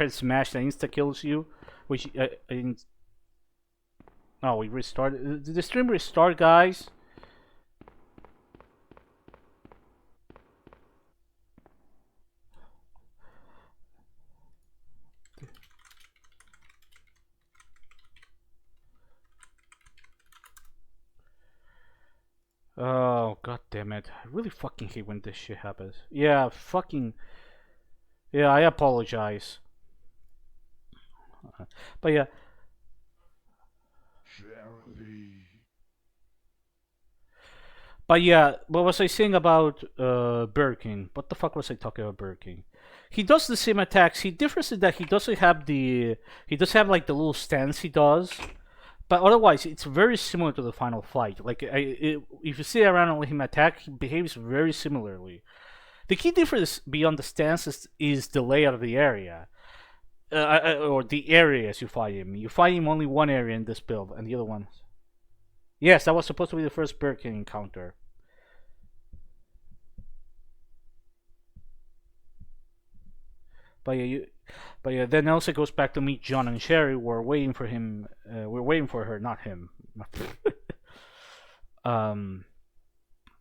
smash that insta kills you, which oh, we restarted. Did the stream restart, guys? Oh, god damn it. I really fucking hate when this shit happens. Yeah, fucking. Yeah, I apologize. But yeah. But yeah, what was I saying about Burger King? What the fuck was I talking about Burger King? He does the same attacks. He differs in that he doesn't have the. He does have like the little stance he does. But otherwise, it's very similar to the final fight. Like, if you sit around and let him attack, he behaves very similarly. The key difference beyond the stances is the layout of the area, or the areas you fight him. You fight him only one area in this build, and the other one. Yes, that was supposed to be the first Birkin encounter. But yeah, then Elsa goes back to meet John and Sherry. We're waiting for him. We're waiting for her, not him. um,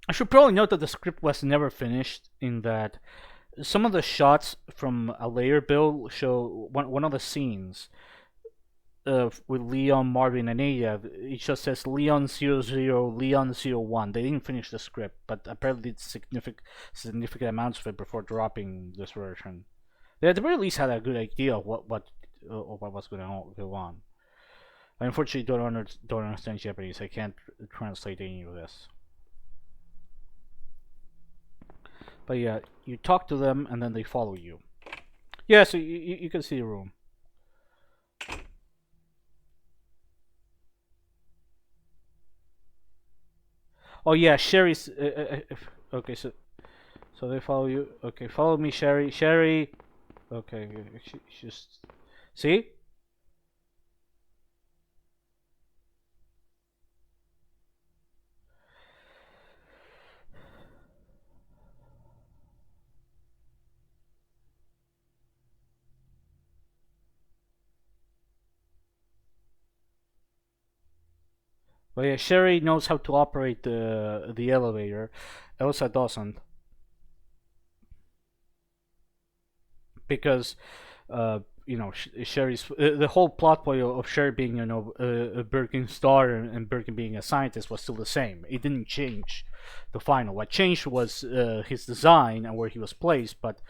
I should probably note that the script was never finished. In that, some of the shots from a later build show one of the scenes with Leon, Marvin, and Ada. It just says Leon 00, Leon 01. They didn't finish the script, but apparently did significant amounts of it before dropping this version. They at the very least had a good idea of what was going to go on. I unfortunately don't understand Japanese. I can't translate any of this. But yeah, you talk to them and then they follow you. Yeah, so you can see the room. Oh yeah, Sherry's. Okay, so they follow you. Okay, follow me, Sherry. Sherry. Okay, just see. But yeah, Sherry knows how to operate the elevator. Elsa doesn't, because Sherry's the whole plot point of Sherry being a Birkin star and Birkin being a scientist was still the same. It didn't change the final. What changed was his design and where he was placed, but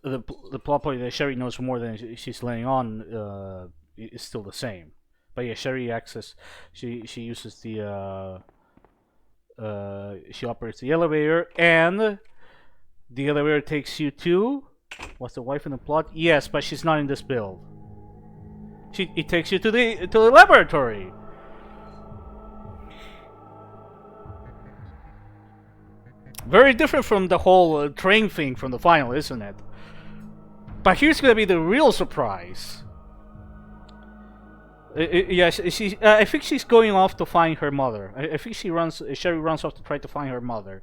the plot point that Sherry knows more than she's laying on is still the same. But yeah, Sherry access. She uses the she operates the elevator, and the elevator takes you to. What's the wife in the plot? Yes, but she's not in this build. It takes you to the laboratory. Very different from the whole train thing from the final, isn't it? But here's gonna be the real surprise. Yes, I think she's going off to find her mother. I think Sherry runs off to try to find her mother.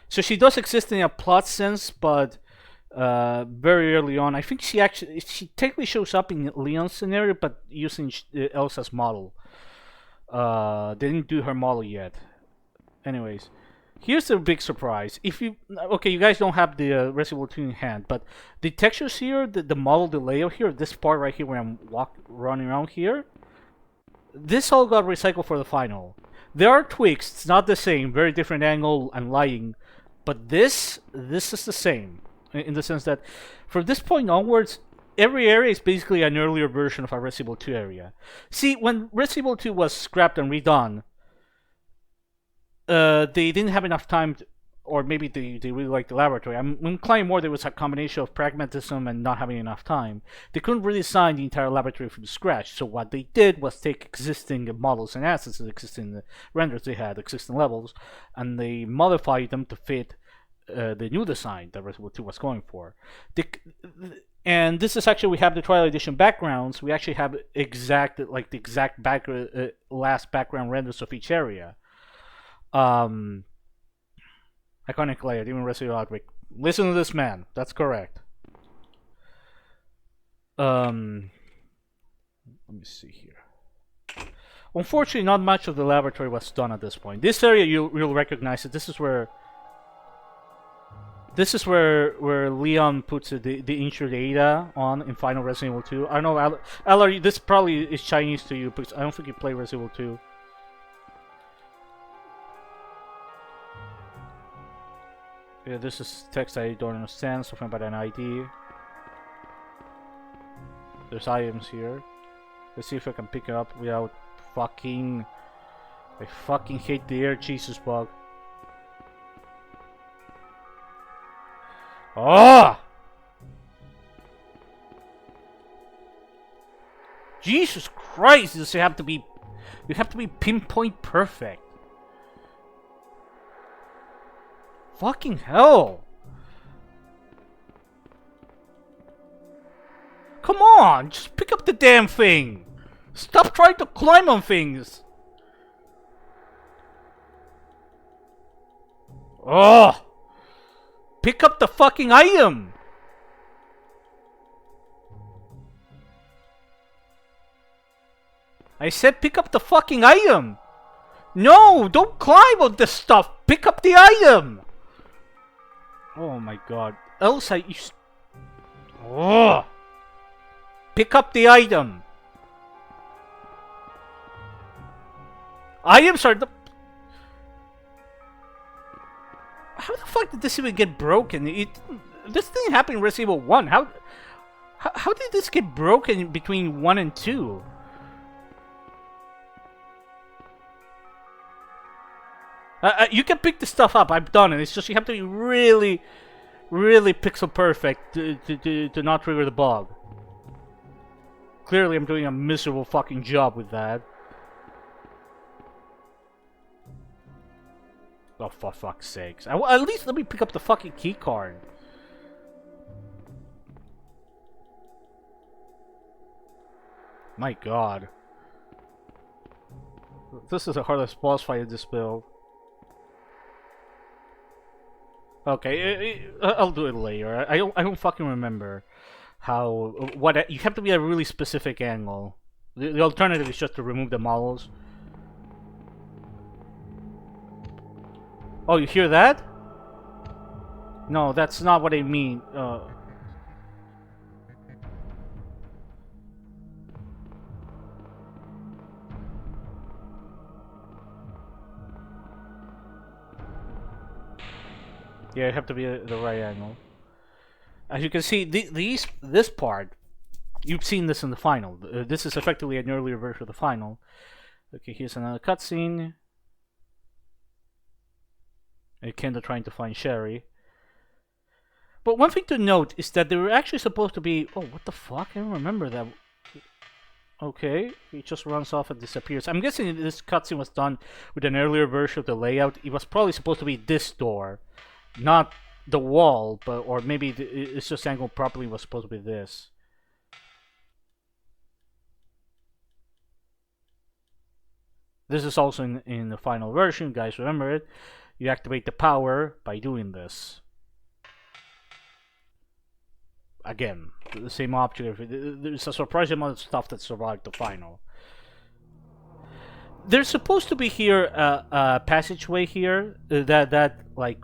So she does exist in a plot sense, but very early on, I think she technically shows up in Leon's scenario, but using Elsa's model. They didn't do her model yet. Anyways, here's the big surprise. If you you guys don't have the Resident Evil 2 in hand, but the textures here, the model, the layout here, this part right here where I'm running around here, this all got recycled for the final. There are tweaks. It's not the same. Very different angle and lighting, but this is the same in the sense that from this point onwards, every area is basically an earlier version of a Resident Evil 2 area. See, when Resident Evil 2 was scrapped and redone, they didn't have enough time, or maybe they really liked the laboratory. I'm inclined more there was a combination of pragmatism and not having enough time. They couldn't really design the entire laboratory from scratch, so what they did was take existing models and assets, existing renders they had, existing levels, and they modified them to fit the new design that Resident Evil 2 was going for. And this is actually, we have the Twilight Edition backgrounds. We actually have the exact last background renders of each area. Iconic layout, even Resident Evil Outbreak. Listen to this man. That's correct. Um, let me see here. Unfortunately, not much of the laboratory was done at this point. This area you'll recognize it. This is where Leon puts the injured Ada on in Final Resident Evil 2. I don't know, Eller, this probably is Chinese to you because I don't think you play Resident Evil 2. Yeah, this is text I don't understand, something about an ID. There's items here. Let's see if I can pick it up without fucking... I fucking hate the air Jesus bug. Ah! Jesus Christ! Does it have to be? You have to be pinpoint perfect. Fucking hell! Come on! Just pick up the damn thing! Stop trying to climb on things! Oh! Pick up the fucking item! I said pick up the fucking item! No! Don't climb on this stuff! Pick up the item! Oh my god. Else I... Oh! Pick up the item! Items are the... How the fuck did this even get broken? This didn't happen in Resident Evil 1. How did this get broken between 1 and 2? You can pick the stuff up. I've done it. It's just you have to be really, really pixel perfect to not trigger the bug. Clearly, I'm doing a miserable fucking job with that. Oh, for fuck's sakes. At least let me pick up the fucking key card. My god. This is the hardest boss fight in this build. Okay, I'll do it later. I don't fucking remember how... You have to be at a really specific angle. The alternative is just to remove the models. Oh, you hear that? No, that's not what I mean. Yeah, you have to be at the right angle. As you can see, this part, you've seen this in the final. This is effectively an earlier version of the final. Okay, here's another cutscene. Kinda trying to find Sherry. But one thing to note is that they were actually supposed to be... Oh, what the fuck? I don't remember that. Okay, he just runs off and disappears. I'm guessing this cutscene was done with an earlier version of the layout. It was probably supposed to be this door, not the wall, but or maybe it's just angled properly. Was supposed to be this. This is also in the final version, guys. Remember it. You activate the power by doing this. Again, the same object. There's a surprising amount of stuff that survived the final. There's supposed to be here a passageway here, that like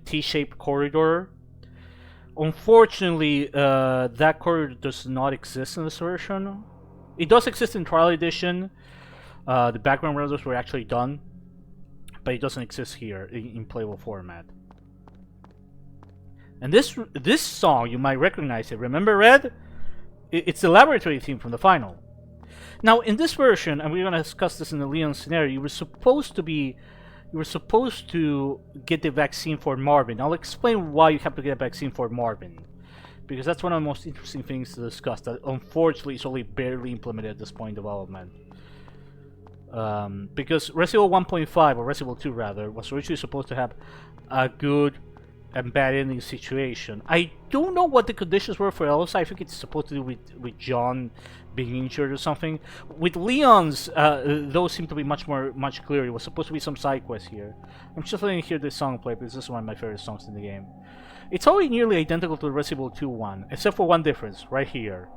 T-shaped corridor. Unfortunately, that corridor does not exist in this version. It does exist in Trial Edition. The background renders were actually done, but it doesn't exist here in playable format. And this song, you might recognize it. Remember Red? It's the laboratory theme from the final. Now, in this version, and we're gonna discuss this in the Leon scenario, you were supposed to get the vaccine for Marvin. I'll explain why you have to get a vaccine for Marvin, because that's one of the most interesting things to discuss. That unfortunately is only barely implemented at this point in development. Because Resident Evil 1.5, or Resident Evil 2 rather, was originally supposed to have a good and bad ending situation. I don't know what the conditions were for Elsa. I think it's supposed to do with John being injured or something. With Leon's, those seem to be much clearer. It was supposed to be some side quest here. I'm just letting you hear this song play because this is one of my favorite songs in the game. It's already nearly identical to the Resident Evil 2 one, except for one difference, right here.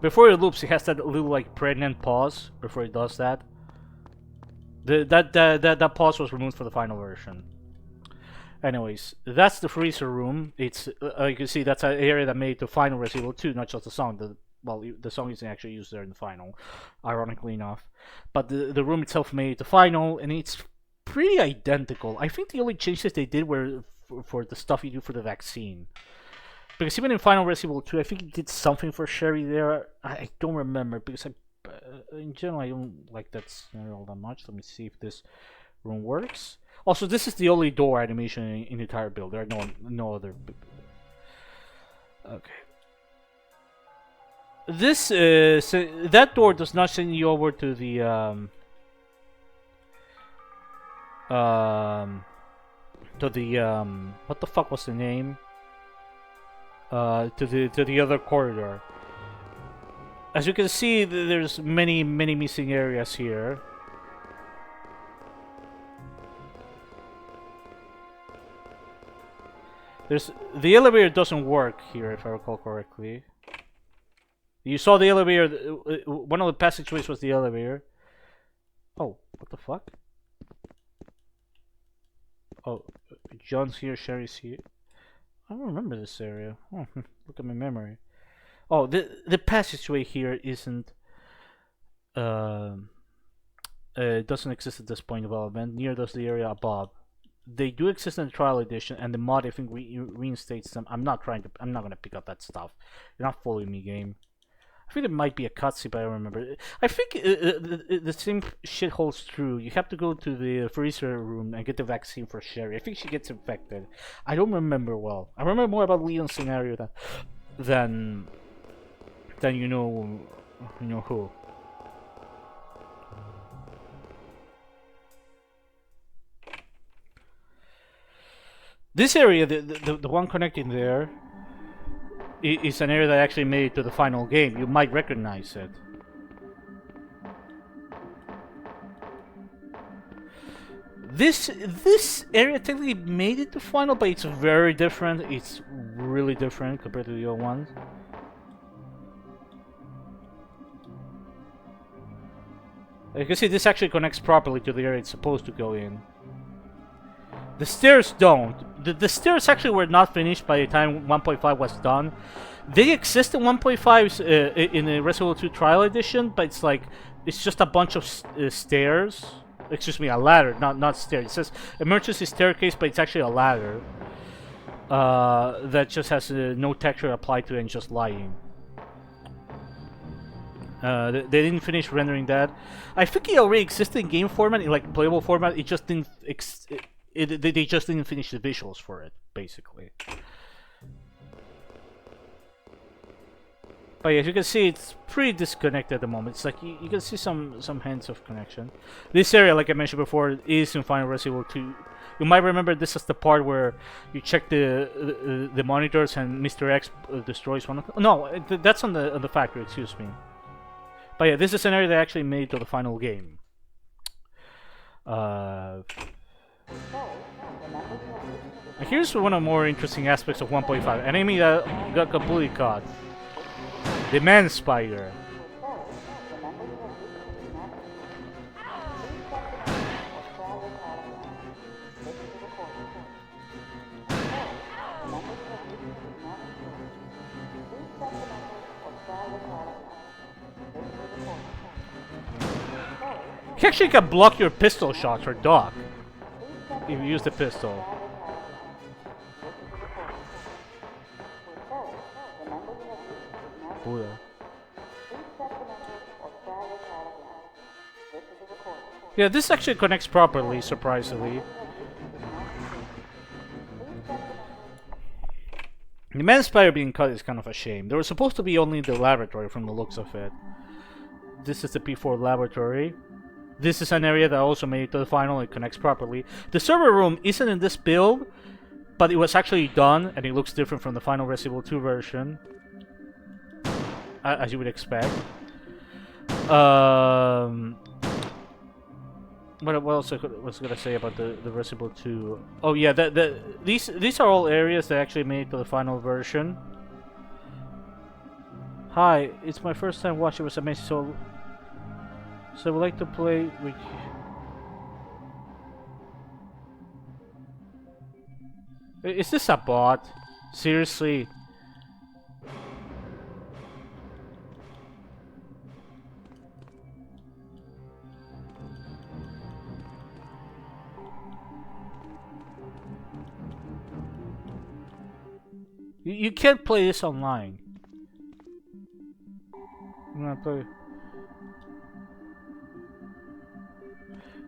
Before it loops, it has that little like pregnant pause before it does that. That pause was removed for the final version. Anyways, that's the freezer room. It's you can see that's an area that made the final Resident Evil 2, not just the song. The song isn't actually used there in the final, ironically enough. But the room itself made the final, and it's pretty identical. I think the only changes they did were for the stuff you do for the vaccine. Because even in Final Resident Evil 2, I think it did something for Sherry there. I don't remember, because in general I don't like that scenario all that much. Let me see if this room works. Also, this is the only door animation in the entire build. There are no other. Okay. This that door does not send you over to the what the fuck was the name? To the other corridor. As you can see, there's many missing areas here. The elevator doesn't work here, if I recall correctly. You saw the elevator. One of the passageways was the elevator. Oh, what the fuck? Oh, John's here, Sherry's here. I don't remember this area. Oh, look at my memory. Oh, the passageway here isn't. Doesn't exist at this point of development. Neither does the area above. They do exist in the trial edition, and the mod I think reinstates them. I'm not gonna pick up that stuff. You're not following me, game. I think it might be a cutscene, but I don't remember. I think the same shit holds true. You have to go to the freezer room and get the vaccine for Sherry. I think she gets infected. I don't remember well. I remember more about Leon's scenario than you know who. This area, the one connecting there, is an area that actually made it to the final game. You might recognize it. This area technically made it to final, but it's very different. It's really different compared to the other ones. You can see this actually connects properly to the area it's supposed to go in. The stairs don't. The stairs actually were not finished by the time 1.5 was done. They exist in 1.5's in the Resident Evil 2 Trial Edition, but it's just a bunch of stairs. Excuse me, a ladder, not stairs. It says emergency staircase, but it's actually a ladder that just has no texture applied to it and just lying. They didn't finish rendering that. I think it already existed in game format, in like playable format. It just didn't. They just didn't finish the visuals for it, basically. But yeah, as you can see, it's pretty disconnected at the moment. It's like you can see some hints of connection. This area, like I mentioned before, is in Final Resident Evil 2. You might remember this is the part where you check the monitors and Mr. X destroys one of them. No, that's on the factory. Excuse me. But yeah, this is an area that actually made it to the final game. Here's one of the more interesting aspects of 1.5. An enemy that got completely caught. The man spider. He actually can block your pistol shots or dock if you use the pistol. Buddha. Yeah, this actually connects properly, surprisingly. The man spider being cut is kind of a shame. They were supposed to be only in the laboratory from the looks of it. This is the P4 laboratory. This is an area that also made it to the final. It connects properly. The server room isn't in this build, but it was actually done, and it looks different from the final Resident Evil 2 version, as you would expect. What else was I gonna say about the Resident Evil 2? Oh yeah, these are all areas that actually made it to the final version. Hi, it's my first time watching. It was amazing. So I would like to play with. Is this a bot? Seriously? You can't play this online. I'm gonna play.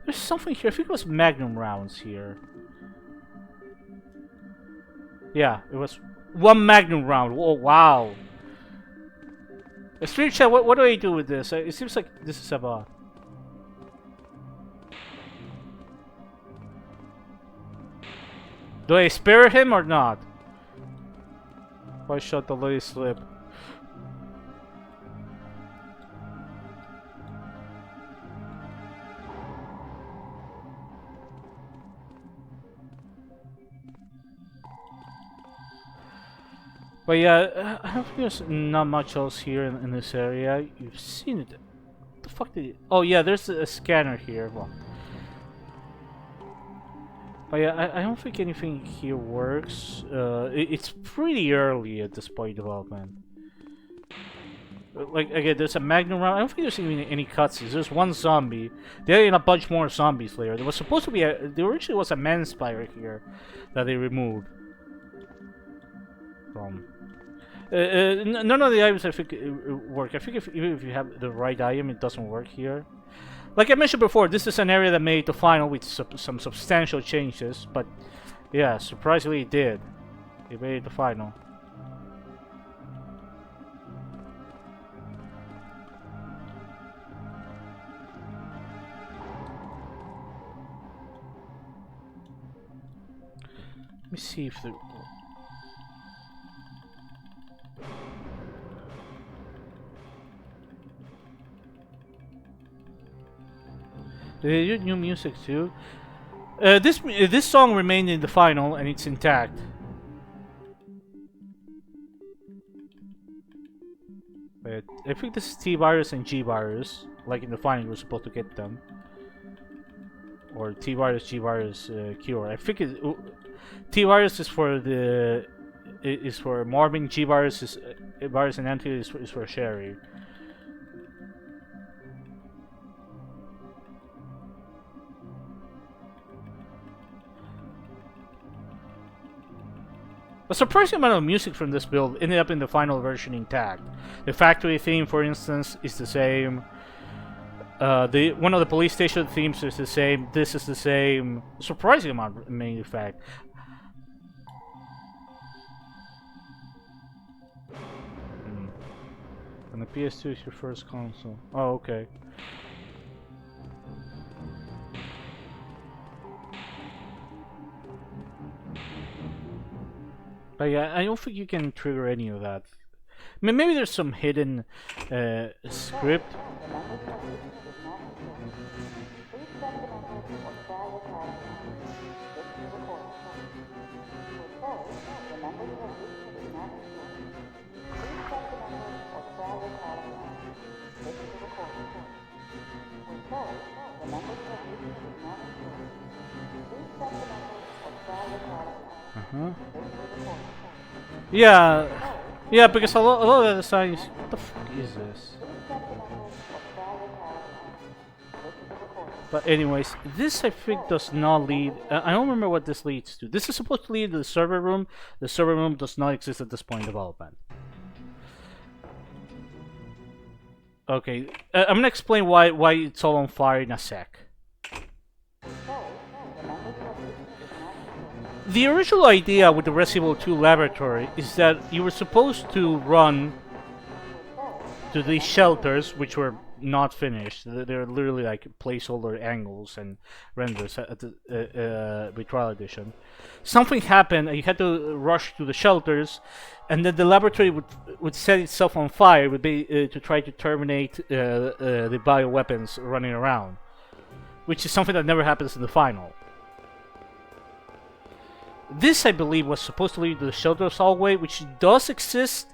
There's something here. I think it was Magnum rounds here. Yeah, it was one Magnum round. Oh wow. Stream chat. What do I do with this? It seems like this is about. Do I spare him or not? Why shot the lady slip? But yeah, I don't think there's not much else here in this area. You've seen it. What the fuck did you... Oh yeah, there's a scanner here. Well, but yeah, I don't think anything here works. It's pretty early at this point in development. Like again, there's a Magnum round. I don't think there's even any cutscenes. There's one zombie. There are a bunch more zombies later. There was supposed to be a. There originally was a man spider here that they removed from. None of the items I think work. I think even if you have the right item, it doesn't work here. Like I mentioned before, this is an area that made the final with some substantial changes, but yeah, surprisingly it did. It made the final. Let me see if the... They did new music too. This song remained in the final and it's intact. But I think this is T-Virus and G-Virus. Like in the final, you were supposed to get them. Or T-Virus, G-Virus, Cure. I think T-Virus is for the... is for Marvin, G-Virus is... Virus and Anti is for Sherry. A surprising amount of music from this build ended up in the final version intact. The factory theme, for instance, is the same. One of the police station themes is the same. This is the same. Surprising amount, in fact. And the PS2 is your first console. Oh, okay. But yeah, I don't think you can trigger any of that. I mean, maybe there's some hidden script. Yeah, because a lot of the signs. What the fuck is this? But anyways, this I think does not lead. I don't remember what this leads to. This is supposed to lead to the server room. The server room does not exist at this point in development. Okay, I'm gonna explain why it's all on fire in a sec. The original idea with the Resident Evil 2 laboratory is that you were supposed to run to these shelters, which were not finished. They're literally like placeholder angles and renders at the with Trial Edition. Something happened, and you had to rush to the shelters, and then the laboratory would set itself on fire. It would be to try to terminate the bioweapons running around, which is something that never happens in the final. This, I believe, was supposed to lead to the shelters hallway, which does exist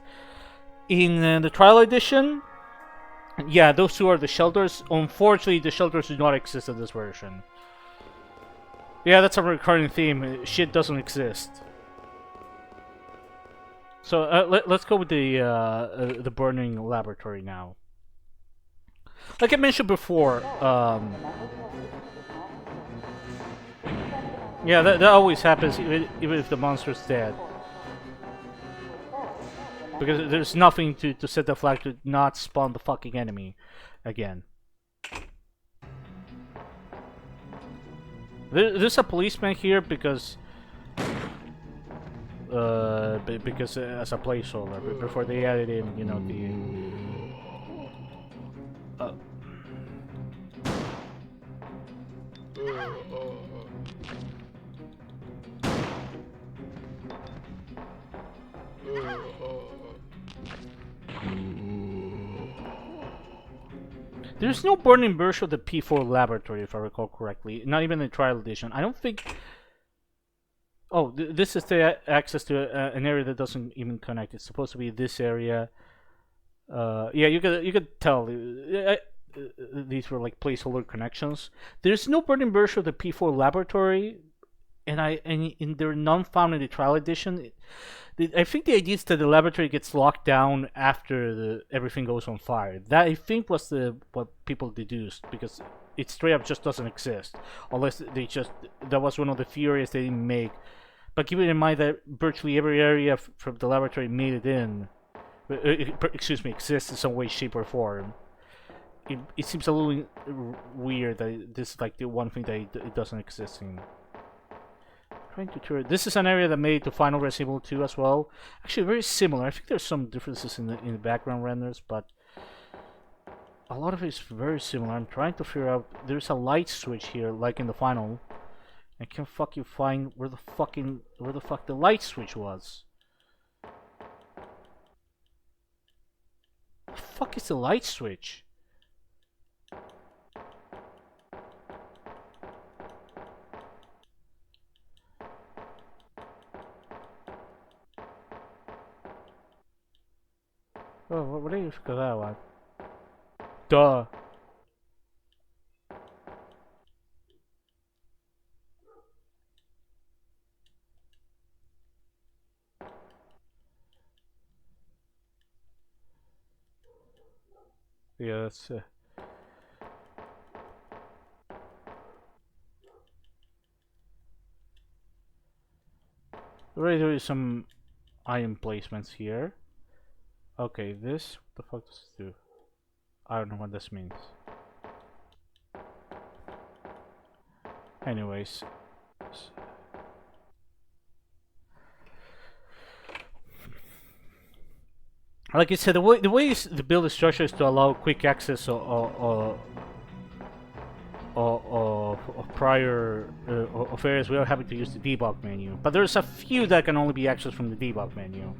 In the trial edition, yeah, those two are the shelters. Unfortunately, the shelters do not exist in this version. Yeah, that's a recurring theme. Shit doesn't exist. So let's go with the burning laboratory now. Like I mentioned before, yeah, that always happens even if the monster's dead. Because there's nothing to set the flag to not spawn the fucking enemy again. There's a policeman here because as a placeholder before they added in, you know, the. There's no burning version of the P4 laboratory, if I recall correctly. Not even in the trial edition. I don't think. Oh, this is the access to an area that doesn't even connect. It's supposed to be this area. Yeah, you could tell. These were like placeholder connections. There's no burning version of the P4 laboratory, and they're none found in the trial edition. I think the idea is that the laboratory gets locked down after everything goes on fire. That I think was what people deduced, because it straight up just doesn't exist, unless that was one of the few areas they didn't make. But keeping in mind that virtually every area from the laboratory made it in, exists in some way, shape, or form. It seems a little weird that this is like the one thing that it doesn't exist in. Trying to turn. This is an area that made it to Final Resident Evil 2 as well. Actually, very similar. I think there's some differences in the background renders, but a lot of it is very similar. I'm trying to figure out. There's a light switch here, like in the final. I can't fucking find where the fuck the light switch was. The fuck is the light switch? Oh, what do you think of that one? Duh. Yeah, that's. There is some iron placements here. Okay, this. What the fuck does this do? I don't know what this means. Anyways. Like I said, the way the build is structured is to allow quick access of prior of areas without having to use the debug menu. But there's a few that can only be accessed from the debug menu.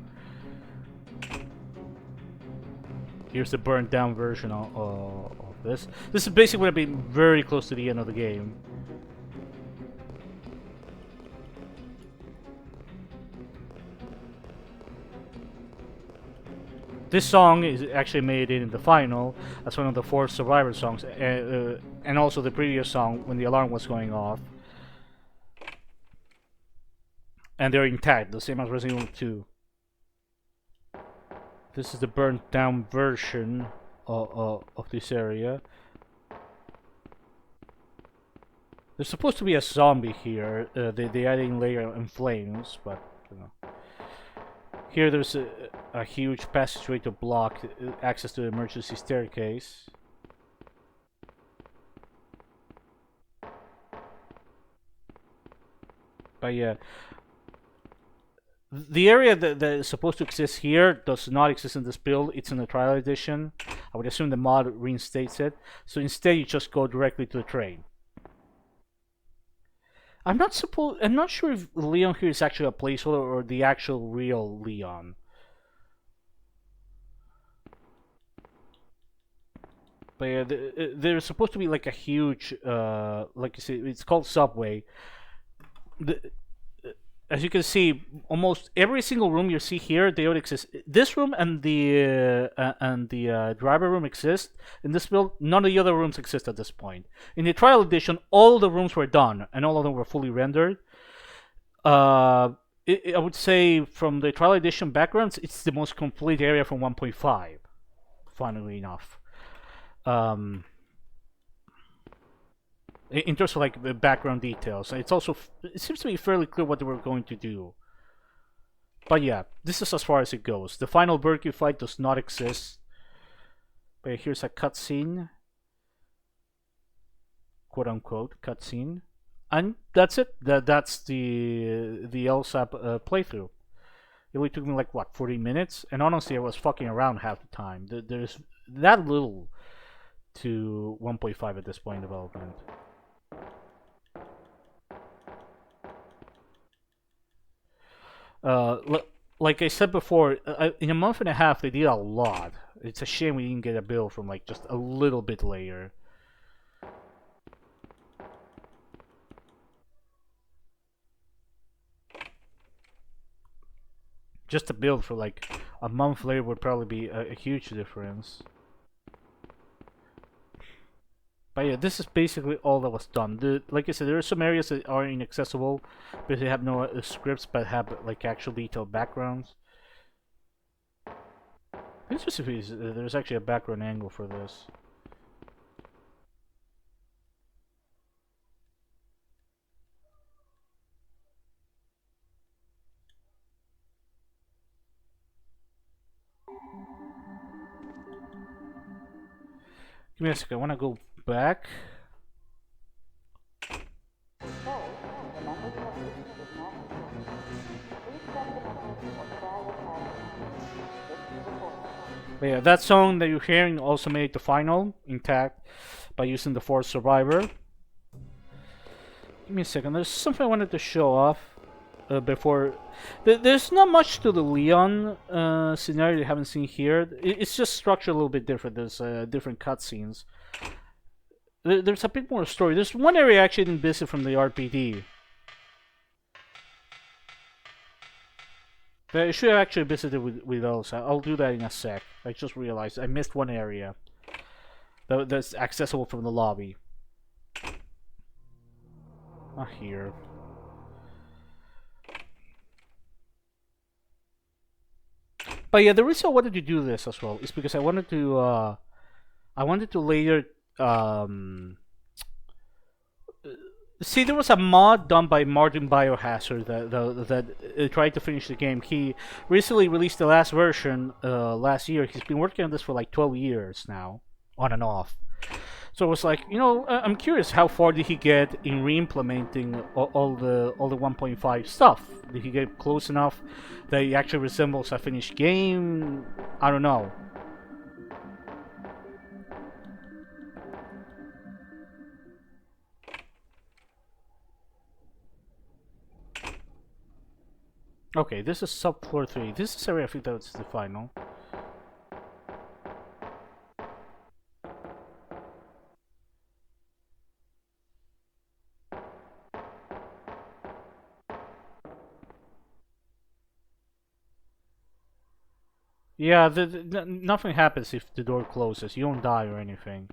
Here's the burnt down version of this. This is basically going to be very close to the end of the game. This song is actually made in the final as one of the 4 survivor songs, and also the previous song when the alarm was going off. And they're intact, the same as Resident Evil 2. This is the burnt down version of this area. There's supposed to be a zombie here. They adding layer in flames, but you know. Here there's a huge passageway to block access to the emergency staircase. But yeah, the area that is supposed to exist here does not exist in this build. It's in the trial edition. I would assume the mod reinstates it. So instead you just go directly to the train. I'm not sure if Leon here is actually a placeholder or the actual real Leon. But yeah, there's supposed to be like a huge, like you said, it's called Subway. as you can see, almost every single room you see here, they all exist. This room and the driver room exist in this build. None of the other rooms exist at this point. In the trial edition, all the rooms were done and all of them were fully rendered. I would say from the trial edition backgrounds, it's the most complete area from 1.5. Funnily enough, in terms of like the background details, it seems to be fairly clear what they were going to do. But yeah, this is as far as it goes. The final Berkey fight does not exist. But here's a cutscene, quote unquote cutscene, and that's it. That's the LSAP playthrough. It only took me like what 40 minutes, and honestly, I was fucking around half the time. There's that little to 1.5 at this point in development. Like I said before, in a month and a half they did a lot. It's a shame we didn't get a bill from like just a little bit later. Just a build for like a month later would probably be a huge difference. But yeah, this is basically all that was done. Like I said, there are some areas that are inaccessible because they have no scripts but have like actual detailed backgrounds. Let's just see if there's actually a background angle for this. Give me a second, I want to go back. But yeah, that song that you're hearing also made the final intact by using the Force Survivor. Give me a second, there's something I wanted to show off before. There's not much to the Leon scenario you haven't seen here. It's just structured a little bit different. There's different cutscenes. There's a bit more story. There's one area I actually didn't visit from the RPD. I should have actually visited with Elsa. I'll do that in a sec. I just realized I missed one area that's accessible from the lobby. Not here. But yeah, the reason I wanted to do this as well is because I wanted to later see, there was a mod done by Martin Biohazard that tried to finish the game. He recently released the last version last year. He's been working on this for like 12 years now, on and off. So it was like, you know, I'm curious, how far did he get in re-implementing all the 1.5 stuff? Did he get close enough that it actually resembles a finished game? I don't know. Okay, this is subfloor 3. This is area I think that's the final. Yeah, nothing happens if the door closes. You don't die or anything.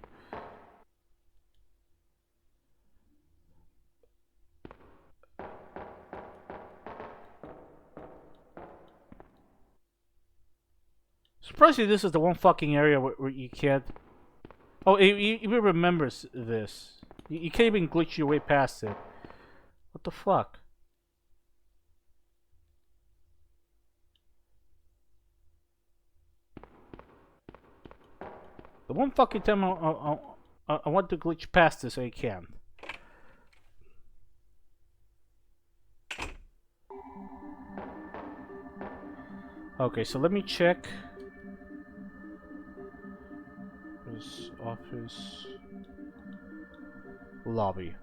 Surprisingly, this is the one fucking area where you can't... Oh, it even remembers this. You can't even glitch your way past it. What the fuck? The one fucking time I want to glitch past this, I can't. Okay, so let me check. This office lobby.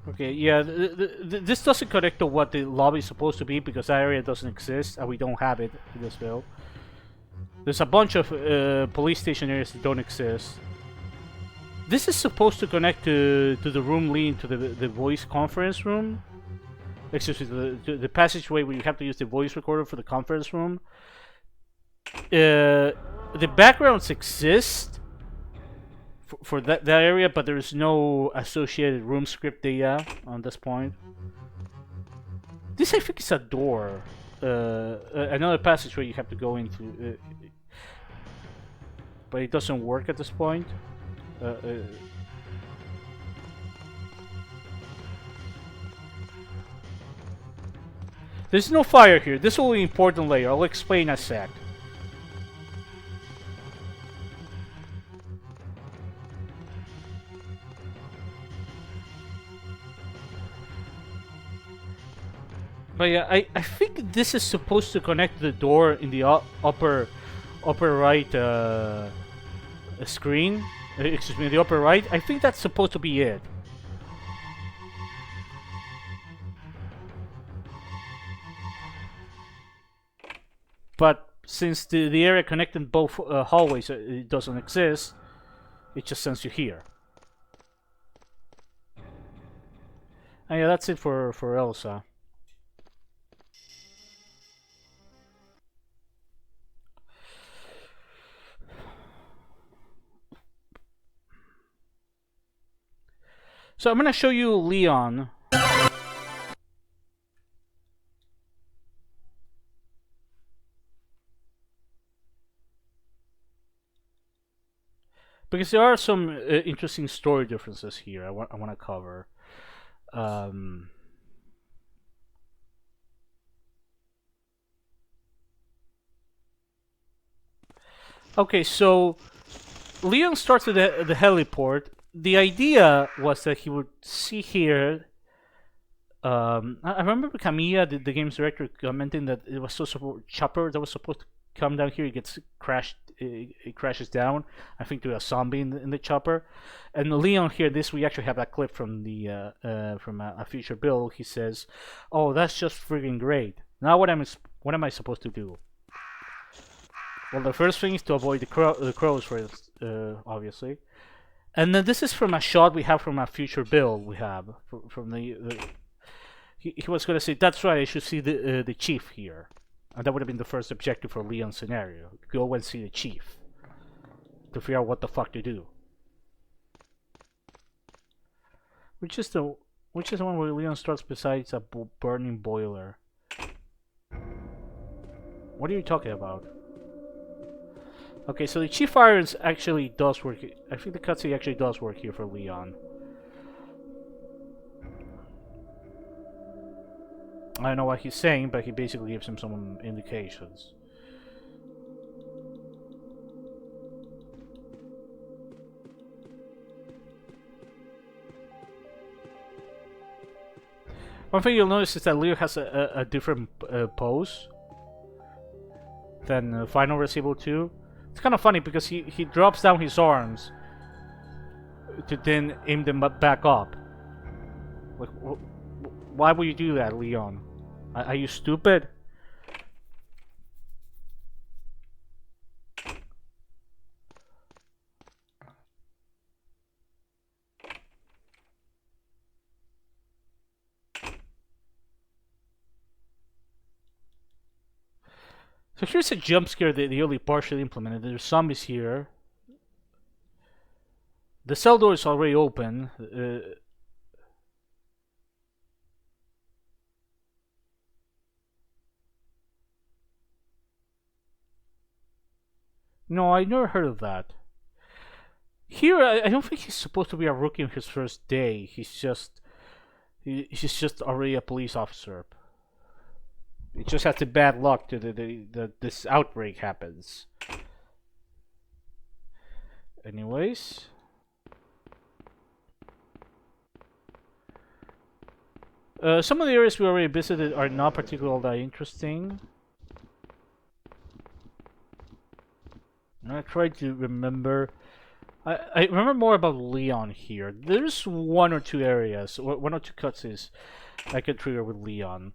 Okay, yeah, this doesn't connect to what the lobby is supposed to be because that area doesn't exist and we don't have it in this build. There's a bunch of police station areas that don't exist. This is supposed to connect to the room leading to the voice conference room. Excuse me, the passageway where you have to use the voice recorder for the conference room. The backgrounds exist for that area, but there is no associated room script data on this point. This I think is a door, another passageway you have to go into, but it doesn't work at this point. There's no fire here. This will be an important later. I'll explain in a sec. But yeah, I think this is supposed to connect to the door in the upper right screen. Excuse me, the upper right. I think that's supposed to be it. But since the area connecting both hallways it doesn't exist, it just sends you here. And yeah, that's it for Elsa. So I'm gonna show you Leon. Because there are some interesting story differences here I want to cover. Okay, so Leon starts at the heliport. The idea was that he would see here. I remember Camilla, the game's director, commenting that it was so chopper that was supposed to come down here. It gets crashed. It crashes down. I think to a zombie in the chopper. And Leon here, we actually have that clip from the from a future build. He says, "Oh, that's just freaking great. Now what am I supposed to do?" Well, the first thing is to avoid the crows first, obviously. And then this is from a shot we have from a future build we have from the he was going to say, that's right, I should see the chief here. And that would have been the first objective for Leon's scenario. Go and see the chief to figure out what the fuck to do. Which is the one where Leon starts besides a burning boiler. What are you talking about? Okay, so the chief irons actually does work. I think the cutscene actually does work here for Leon. I don't know what he's saying, but he basically gives him some indications. One thing you'll notice is that Leo has a different pose than Final Resident Evil 2. It's kind of funny because he drops down his arms to then aim them back up. Like, why would you do that, Leon? Are you stupid? So here's a jump scare that they only partially implemented. There's zombies here. The cell door is already open. No, I never heard of that. Here, I don't think he's supposed to be a rookie on his first day. He's just already a police officer. It just has the bad luck to this outbreak happens. Anyways. Some of the areas we already visited are not particularly that interesting. I tried to remember I remember more about Leon here. There's one or two areas, one or two cutscenes I could trigger with Leon.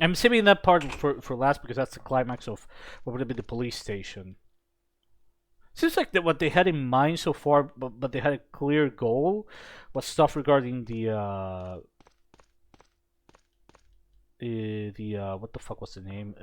I'm saving that part for last because that's the climax of what would have been the police station. Seems like that what they had in mind so far, but they had a clear goal, was stuff regarding the what the fuck was the name?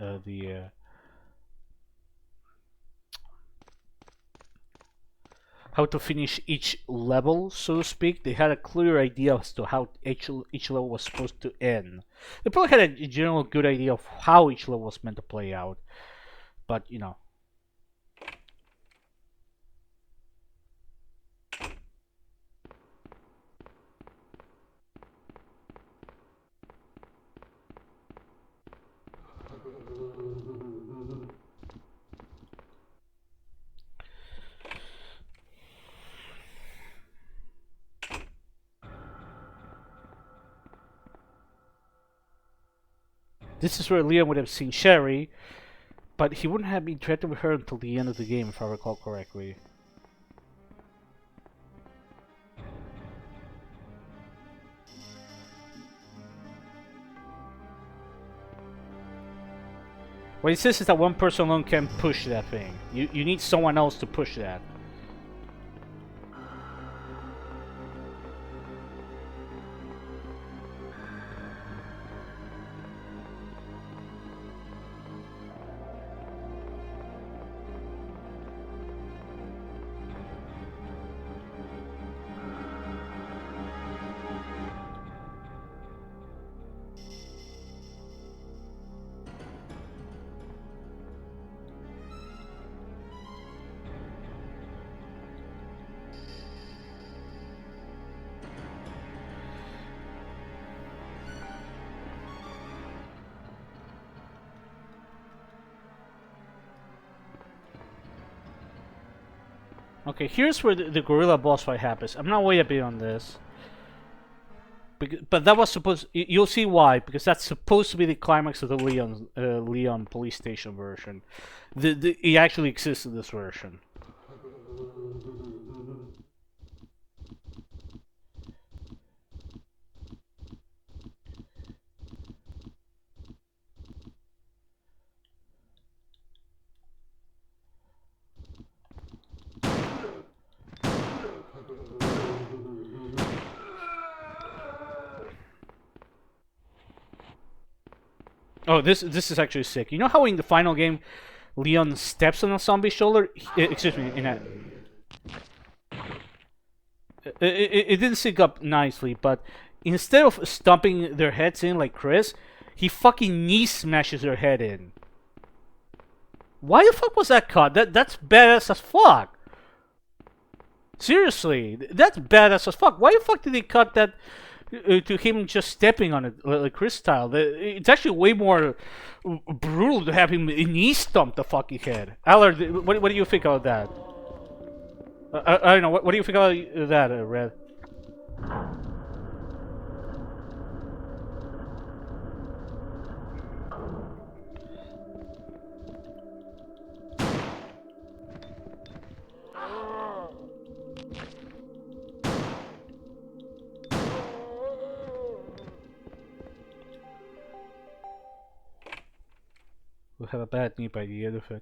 How to finish each level, so to speak. They had a clear idea as to how each level was supposed to end. They probably had a general good idea of how each level was meant to play out, but you know. This is where Leon would have seen Sherry, but he wouldn't have interacted with her until the end of the game, if I recall correctly. What he says is that one person alone can't push that thing. You need someone else to push that. Okay, here's where the gorilla boss fight happens. I'm not way up on this. But that was supposed... You'll see why, because that's supposed to be the climax of the Leon police station version. It actually exists in this version. Oh, this is actually sick. You know how in the final game, Leon steps on a zombie's shoulder? Excuse me, in a... It didn't sync up nicely, but instead of stomping their heads in like Chris, he fucking knee smashes their head in. Why the fuck was that cut? That's badass as fuck. Seriously, that's badass as fuck. Why the fuck did they cut that to him just stepping on it like Chris style? It's actually way more brutal to have him knee stomp the fucking head. Allard, what do you think about that? I don't know. What do you think about that, Red? We'll have a bad knee by the end of it.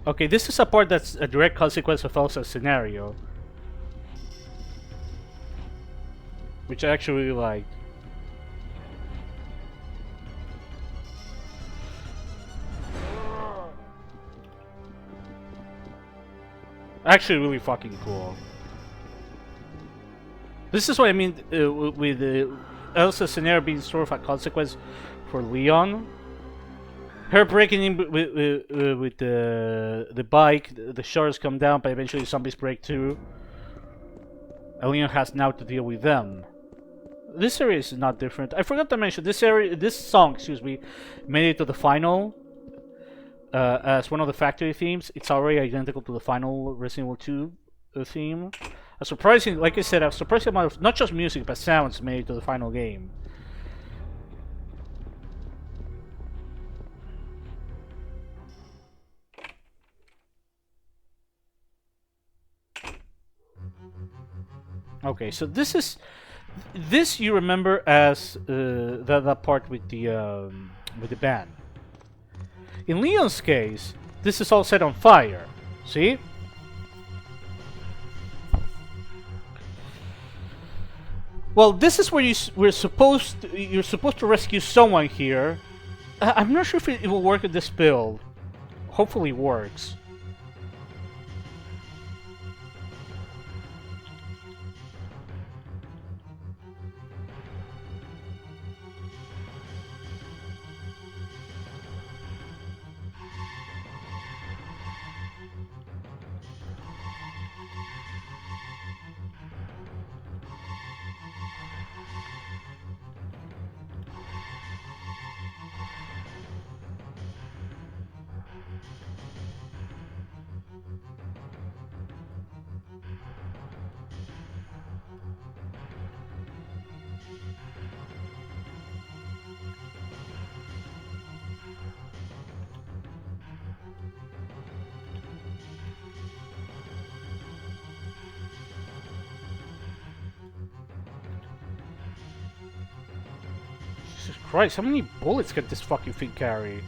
Okay, this is a part that's a direct consequence of Elsa's scenario. Which I actually really liked. Actually really fucking cool. This is what I mean with Elsa's scenario being sort of a consequence for Leon. Her breaking in with the bike, the shutters come down, but eventually zombies break too. And Leon has now to deal with them. This area is not different. I forgot to mention this song, excuse me, made it to the final as one of the factory themes. It's already identical to the final Resident Evil 2 theme. A surprising, like I said, a surprising amount of not just music but sounds made to the final game. Okay, so this you remember as that part with the band. In Leon's case, this is all set on fire. See? Well, this is where you're supposed to rescue someone here. I'm not sure if it will work in this build. Hopefully, it works. Jesus Christ, how many bullets can this fucking thing carry?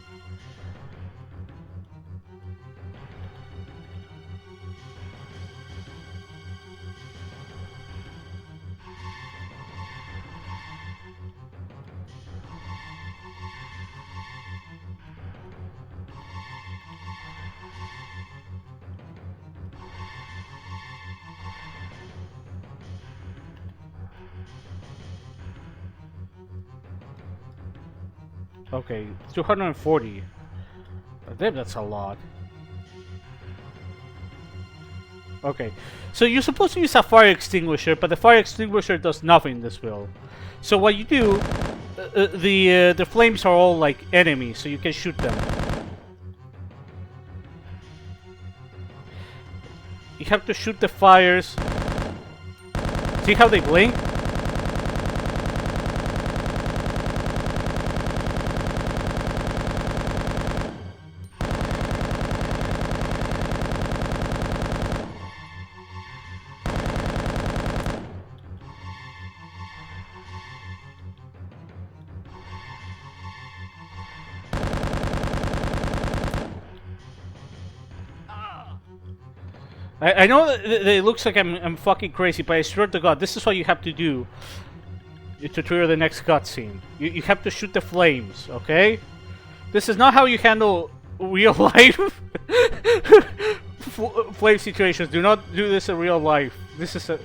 Okay, 240. Damn, that's a lot. Okay, so you're supposed to use a fire extinguisher, but the fire extinguisher does nothing in this build. So what you do, the flames are all like enemies, so you can shoot them. You have to shoot the fires. See how they blink? I know that it looks like I'm fucking crazy, but I swear to God, this is what you have to do to trigger the next cutscene. You have to shoot the flames, okay? This is not how you handle real life flame situations. Do not do this in real life. This is a...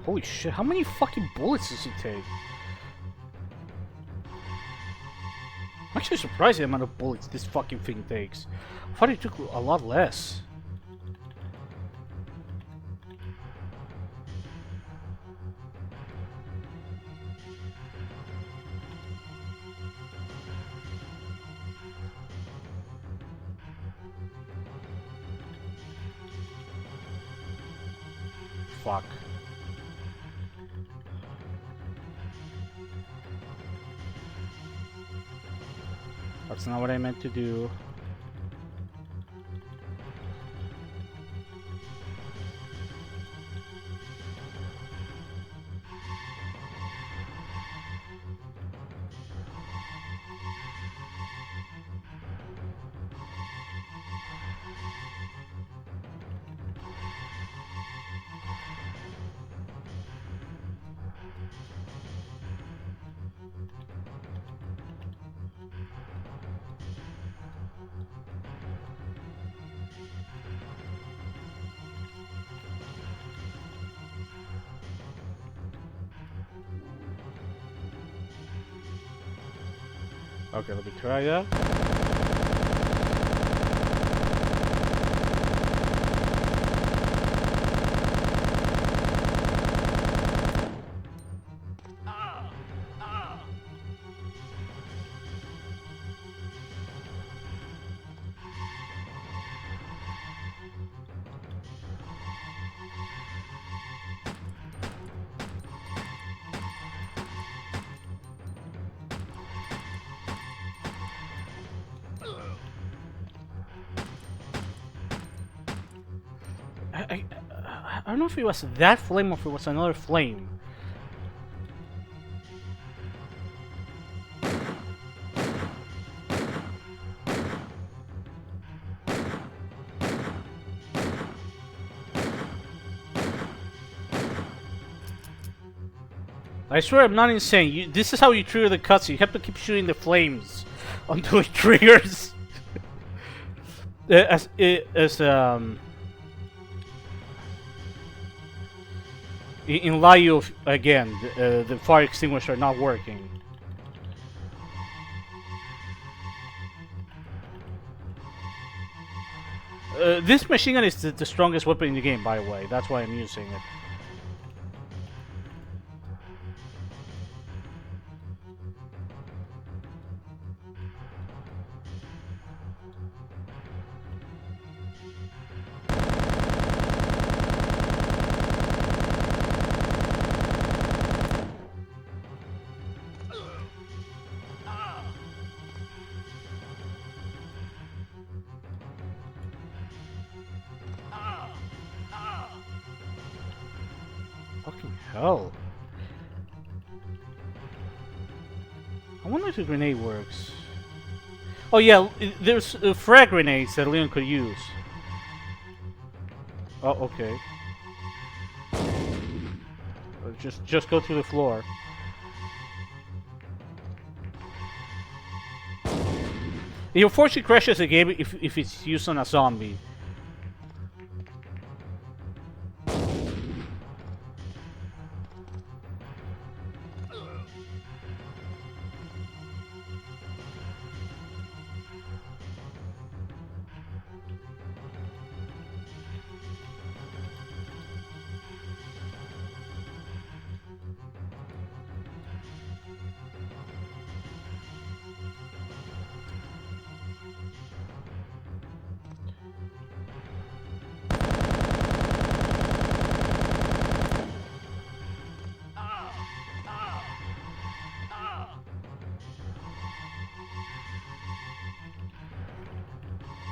Holy shit, how many fucking bullets does it take? I'm actually surprised at the amount of bullets this fucking thing takes. I thought it took a lot less. Fuck. That's not what I meant to do. Okay, let me try that. I don't know if it was that flame or if it was another flame. I swear I'm not insane. This is how you trigger the cutscene. You have to keep shooting the flames until it triggers. as in Layo again, the fire extinguisher not working. This machine gun is the strongest weapon in the game, by the way. That's why I'm using it. Fucking hell. I wonder if the grenade works. Oh yeah, there's frag grenades that Leon could use. Oh, okay. Just go through the floor. It unfortunately crashes the game if it's used on a zombie.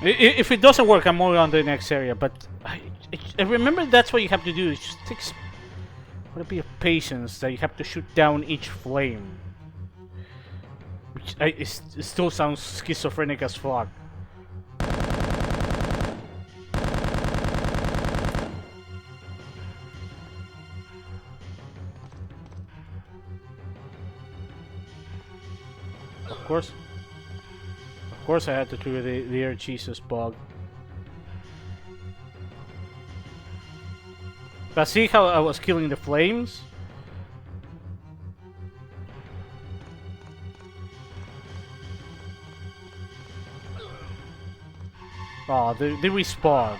If it doesn't work, I'm moving on to the next area. But I remember that's what you have to do. It just takes quite a bit of patience that you have to shoot down each flame. Which it still sounds schizophrenic as fuck. Of course I had to trigger the air Jesus bug. But see how I was killing the flames? Oh, they respawn.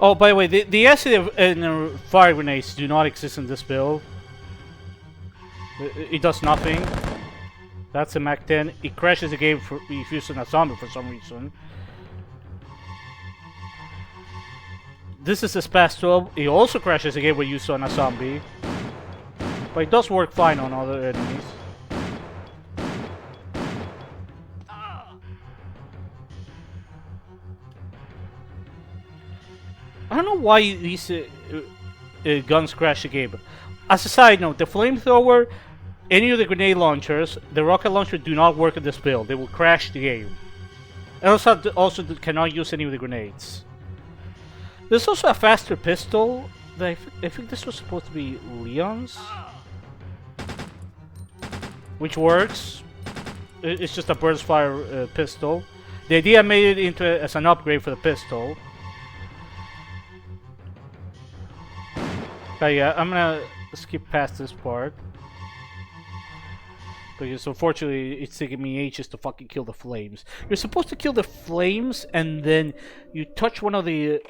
Oh, by the way, the acid and fire grenades do not exist in this build. It does nothing. That's a Mach 10. It crashes the game if using a zombie for some reason. This is a Spaz 12. It also crashes the game when used on a zombie. But it does work fine on other enemies. don't know why these guns crash the game. As a side note, the flamethrower, any of the grenade launchers, the rocket launcher do not work in this build. They will crash the game. And also cannot use any of the grenades. There's also a faster pistol. I think this was supposed to be Leon's, which works. It's just a burst fire pistol. The idea made it into as an upgrade for the pistol. But yeah, I'm gonna skip past this part. Because unfortunately, it's taking me ages to fucking kill the flames. You're supposed to kill the flames, and then you touch one of the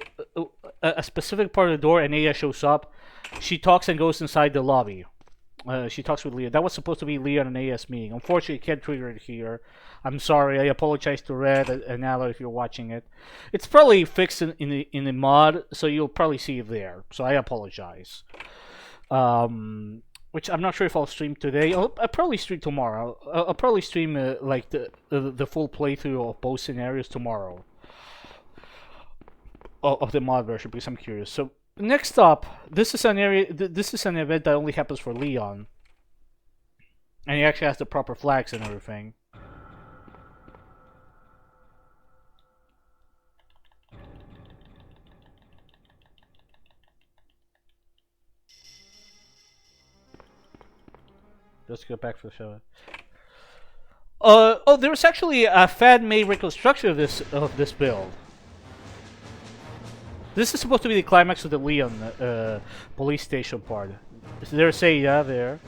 a specific part of the door, and Aya shows up. She talks and goes inside the lobby. She talks with Leon. That was supposed to be Leon and Aya's meeting. Unfortunately, can't trigger it here. I'm sorry. I apologize to Red and Ala if you're watching it. It's probably fixed in the mod, so you'll probably see it there. So I apologize. Which I'm not sure if I'll stream today. I'll probably stream tomorrow. I'll probably stream like the full playthrough of both scenarios tomorrow of the mod version because I'm curious. So next up, this is an area. This is an event that only happens for Leon, and he actually has the proper flags and everything. Let's go back for the show. Oh, there was actually a fan-made reconstruction of this build. This is supposed to be the climax of the Leon police station part. There's Ada there.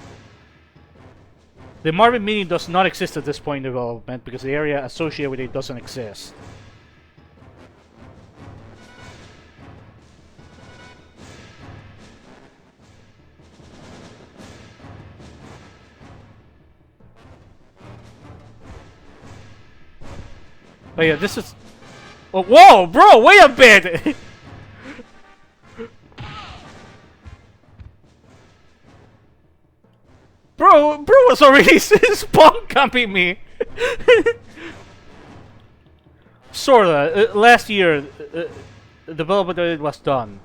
The Marvin meeting does not exist at this point in development because the area associated with it doesn't exist. Oh yeah, this is... Oh, whoa, bro, wait a bit! bro was already spawn camping me! Sorta, last year, development of it was done.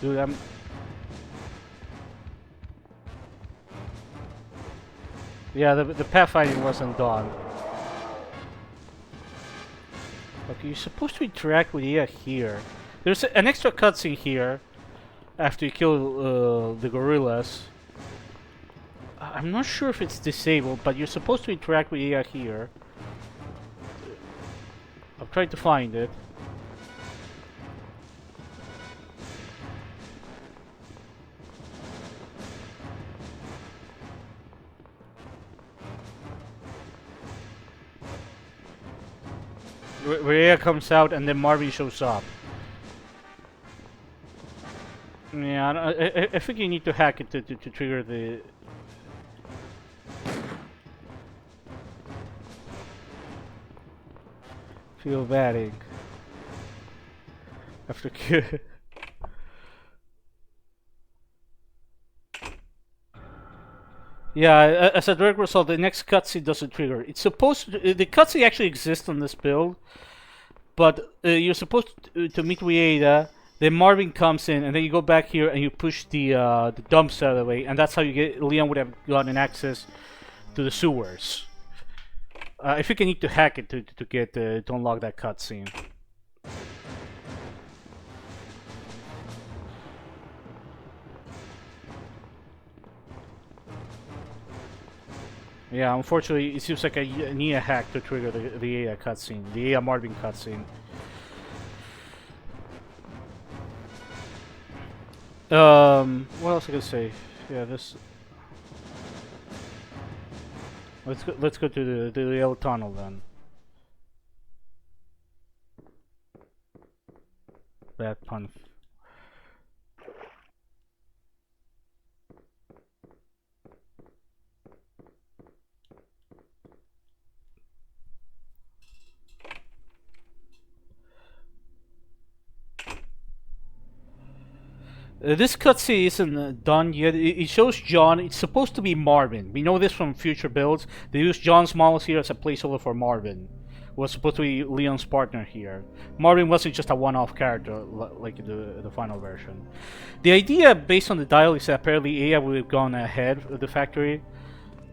Dude, I'm... Yeah, the pathfinding wasn't done. Okay, you're supposed to interact with Ia here. There's an extra cutscene here after you kill the gorillas. I'm not sure if it's disabled, but you're supposed to interact with Ia here. I'm trying to find it. Rhea comes out and then Marvin shows up. Yeah, I think you need to hack it to trigger the... Feel bad, Ink. After Yeah, as a direct result, the next cutscene doesn't trigger. It's supposed to, the cutscene actually exists on this build, but you're supposed to meet with Ada. Then Marvin comes in, and then you go back here and you push the dumps out of the way, and that's how you get Leon would have gotten access to the sewers. I think I need to hack it to unlock that cutscene. Yeah, unfortunately, it seems like I need a hack to trigger the AI cutscene, the AI Marvin cutscene. What else I can say? Yeah, this. Let's go to the yellow tunnel then. Bad pun. This cutscene isn't done yet. It shows John. It's supposed to be Marvin. We know this from future builds. They use John's models here as a placeholder for Marvin, who was supposed to be Leon's partner here. Marvin wasn't just a one-off character like the final version. The idea, based on the dialogue, is that apparently Aya would have gone ahead of the factory,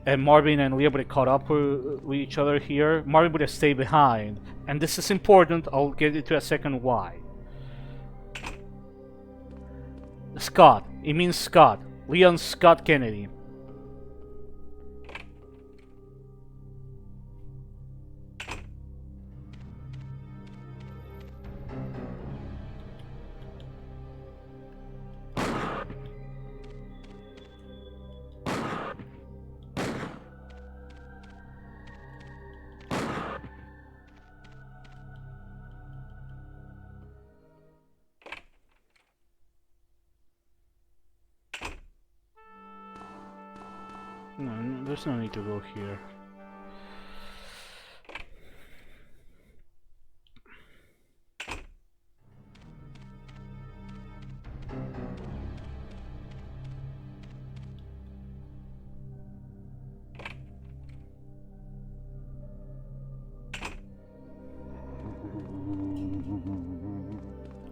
and Marvin and Leon would have caught up with each other here. Marvin would have stayed behind, and this is important. I'll get into a second why. Scott. It means Scott. Leon Scott Kennedy. No, there's no need to go here.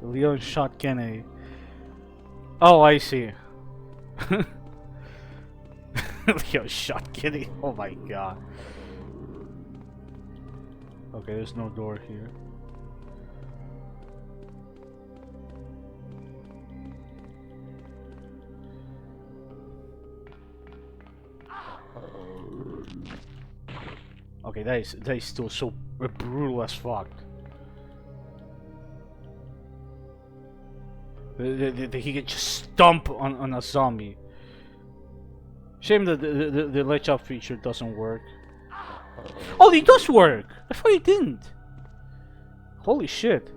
Leon shot Kennedy. Oh, I see. Leon shot Kennedy. Oh my god. Okay, there's no door here. Okay, that is still so brutal as fuck. He can just stomp on a zombie. Shame that the ledge up feature doesn't work. Oh, it does work! I thought it didn't. Holy shit.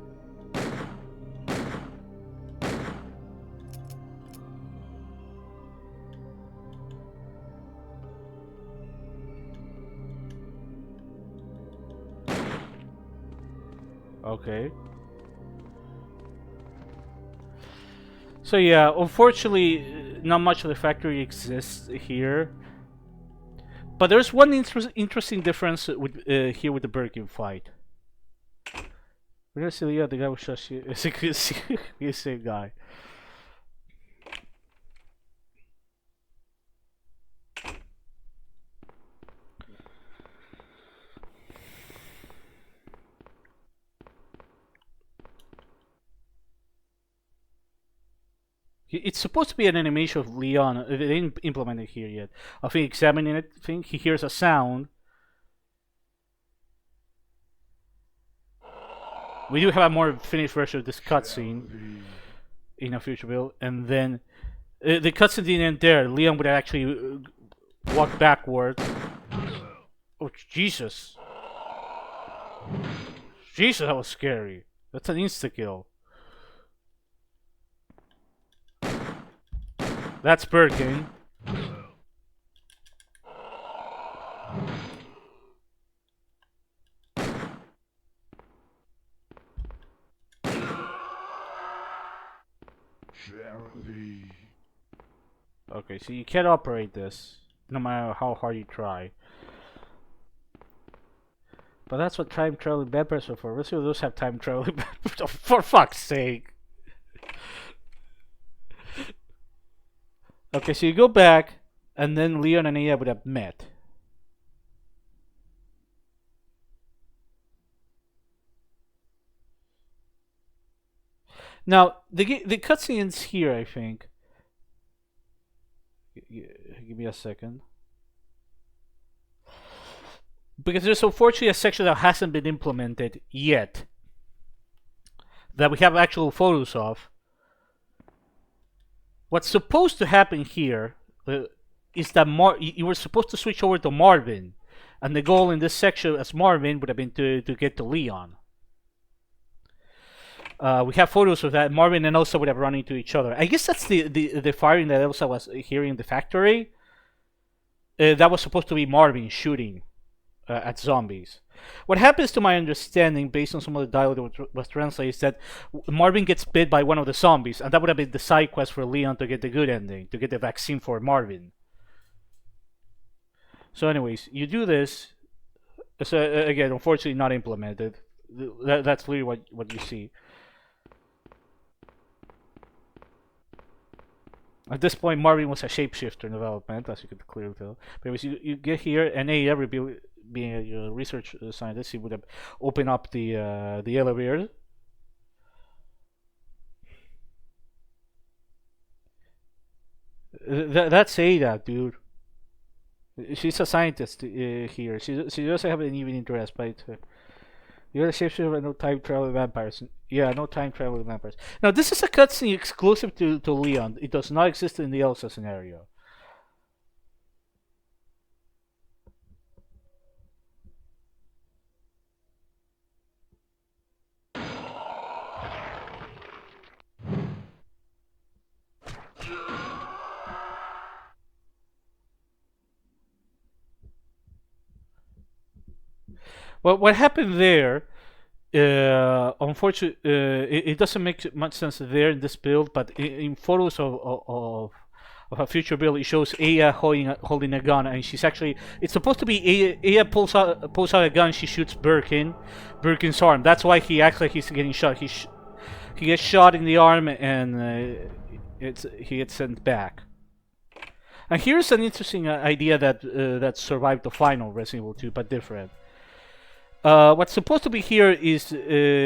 Okay. So yeah, unfortunately, not much of the factory exists here. But there's one interesting difference with here with the Birkin fight. We're gonna see the guy with Shashi. It's the same guy. It's supposed to be an animation of Leon. They didn't implement it here yet. I think examining it, I think he hears a sound. We do have a more finished version of this cutscene in a future build, and then the cutscene didn't end there. Leon would actually walk backward. Oh Jesus! Jesus, that was scary. That's an insta kill. That's Birkin. Okay, so you can't operate this, no matter how hard you try. But that's what time traveling vampires are for. Let's see if those have time traveling vampires. For fuck's sake. Okay, so you go back, and then Leon and Aya would have met. Now, the cutscenes here, I think. Give me a second. Because there's unfortunately a section that hasn't been implemented yet. That we have actual photos of. What's supposed to happen here is that you were supposed to switch over to Marvin. And the goal in this section as Marvin would have been to get to Leon. We have photos of that. Marvin and Elsa would have run into each other. I guess that's the firing that Elsa was hearing in the factory. That was supposed to be Marvin shooting at zombies. What happens, to my understanding, based on some of the dialogue that was translated, is that Marvin gets bit by one of the zombies, and that would have been the side quest for Leon to get the good ending, to get the vaccine for Marvin. So anyways, you do this. So again, unfortunately not implemented. That's really what you see. At this point, Marvin was a shapeshifter in development, as you could clearly tell. But anyways, you get here, and every being a research scientist, he would have opened up the elevator. That's Ada, dude. She's a scientist here. She doesn't have any even interest, but you're a shapeshifter and no time traveling vampires. Yeah, no time traveling vampires. Now, this is a cutscene exclusive to Leon. It does not exist in the Elsa scenario. Well, what happened there, unfortunately, it doesn't make much sense there in this build, but in photos of a future build, it shows Aya holding a gun, and she's actually, it's supposed to be Aya pulls out a gun, she shoots Birkin's arm. That's why he acts like he's getting shot. He gets shot in the arm, and he gets sent back. And here's an interesting idea that survived the final Resident Evil 2, but different. What's supposed to be here is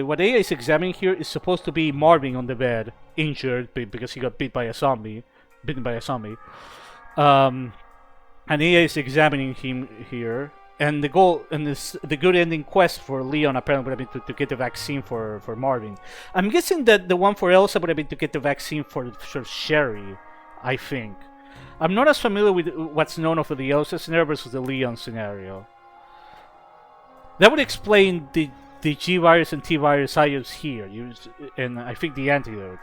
what Aya is examining here is supposed to be Marvin on the bed, injured because he got bitten by a zombie. And Aya is examining him here, and the goal and the good ending quest for Leon apparently would have been to get the vaccine for Marvin. I'm guessing that the one for Elsa would have been to get the vaccine for Sherry. I think. I'm not as familiar with what's known of the Elsa scenario versus the Leon scenario. That would explain the G virus and T virus I use here, and I think the antidote.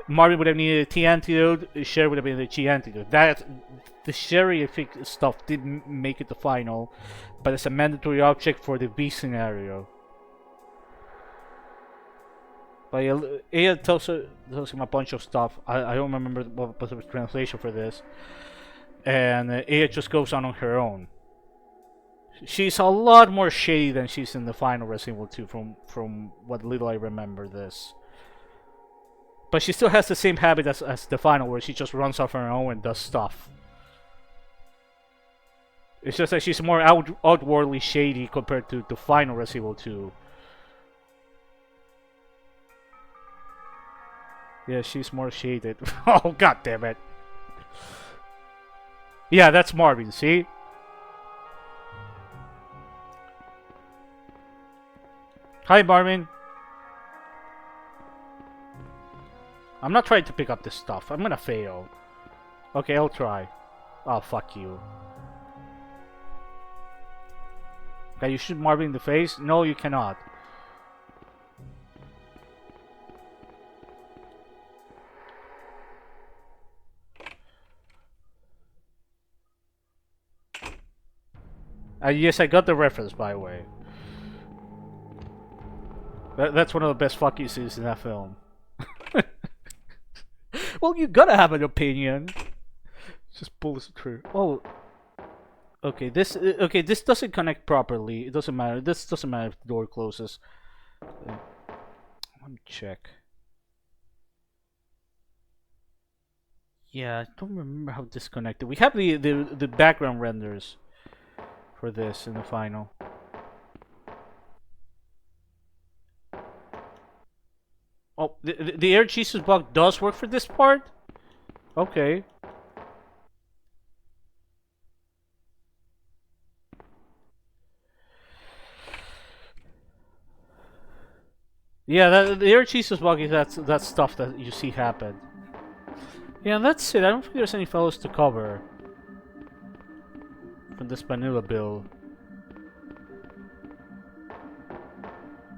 Marvin would have needed a T antidote, Sherry would have been the G antidote. The Sherry, I think, stuff didn't make it the final, but it's a mandatory object for the B scenario. But Aya tells him a bunch of stuff. I don't remember what was the translation for this. And Aya just goes on her own. She's a lot more shady than she's in the final Resident Evil 2 from what little I remember this. But she still has the same habit as the final, where she just runs off her own and does stuff. It's just that she's more outwardly shady compared to the final Resident Evil 2. Yeah, she's more shaded. Oh, god damn it. Yeah, that's Marvin, see? Hi, Marvin. I'm not trying to pick up this stuff. I'm gonna fail. Okay, I'll try. Oh, fuck you. Can you shoot Marvin in the face? No, you cannot. Yes, I got the reference, by the way. That's one of the best fuck you scenes in that film. Well, you gotta have an opinion. Just pull this through. Oh, okay. This doesn't connect properly. It doesn't matter. This doesn't matter if the door closes. Let me check. Yeah, I don't remember how this connected. We have the background renders for this in the final. Oh, the air Jesus bug does work for this part? Okay. Yeah, the air Jesus bug is that stuff that you see happen. Yeah, that's it. I don't think there's any fellows to cover from this vanilla build.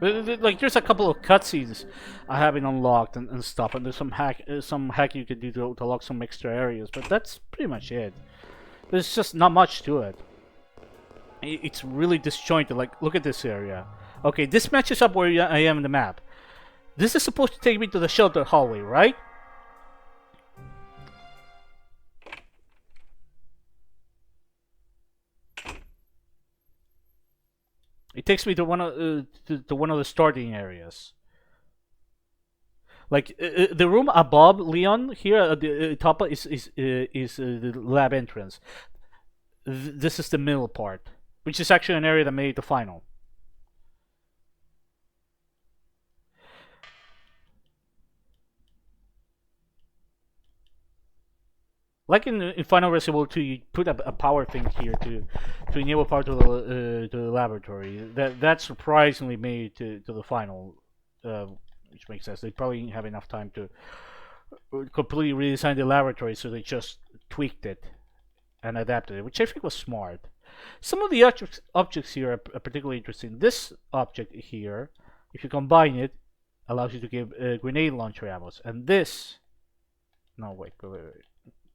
Like there's a couple of cutscenes I haven't unlocked and stuff, and there's some hack you could do to unlock some extra areas, but that's pretty much it. There's just not much to it. It's really disjointed. Like, look at this area. Okay, this matches up where I am in the map. This is supposed to take me to the shelter hallway, right? It takes me to one of the starting areas. Like the room above Leon here at the top is the lab entrance. This is the middle part, which is actually an area that made the final. Like in Final Resident Evil 2, you put a power thing here to enable power to the laboratory. That surprisingly made it to the final, which makes sense. They probably didn't have enough time to completely redesign the laboratory, so they just tweaked it and adapted it, which I think was smart. Some of the objects here are particularly interesting. This object here, if you combine it, allows you to give grenade launcher ammo. And this, no wait.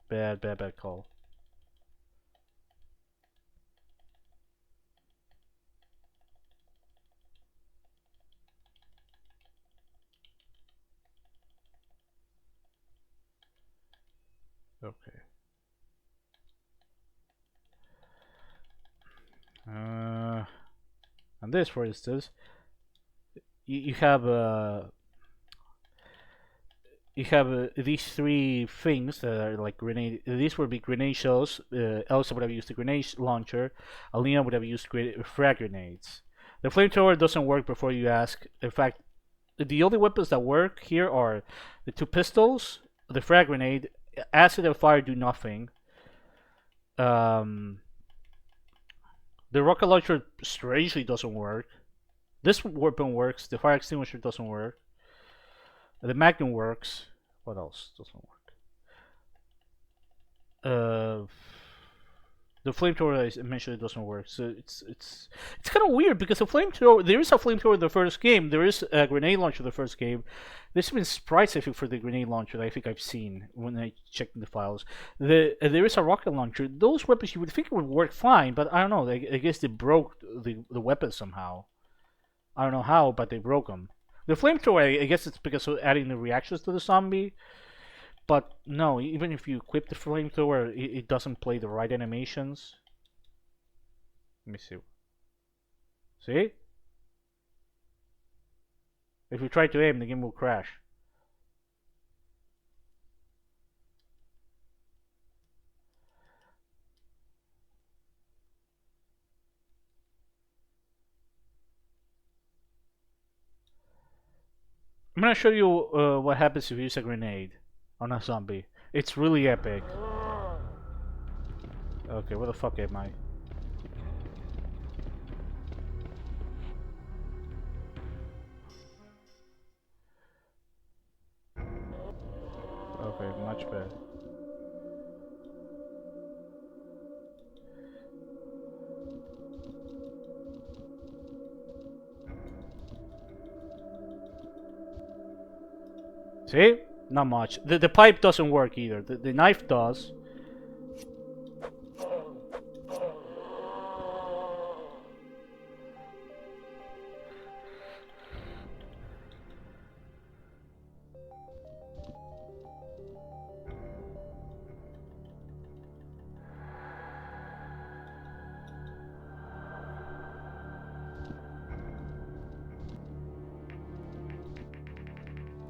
Bad call. Okay. And this, for instance, you have these three things that are like grenade. These would be grenade shells. Elsa would have used the grenade launcher. Alina would have used frag grenades. The flamethrower doesn't work before you ask. In fact, the only weapons that work here are the two pistols, the frag grenade. Acid and fire do nothing. The rocket launcher strangely doesn't work. This weapon works. The fire extinguisher doesn't work. The Magnum works. What else doesn't work? The flamethrower I mentioned doesn't work. So it's kind of weird because the flamethrower. There is a flamethrower in the first game. There is a grenade launcher in the first game. There's been sprites I think for the grenade launcher that I think I've seen when I checked in the files. There is a rocket launcher. Those weapons you would think would work fine, but I don't know. I guess they broke the weapons somehow. I don't know how, but they broke them. The flamethrower, I guess it's because of adding the reactions to the zombie. But no, even if you equip the flamethrower, it doesn't play the right animations. Let me see. See? If you try to aim, the game will crash. I'm gonna show you what happens if you use a grenade on a zombie. It's really epic. Okay, where the fuck am I? Okay, much better. See? Not much. The pipe doesn't work either. The knife does.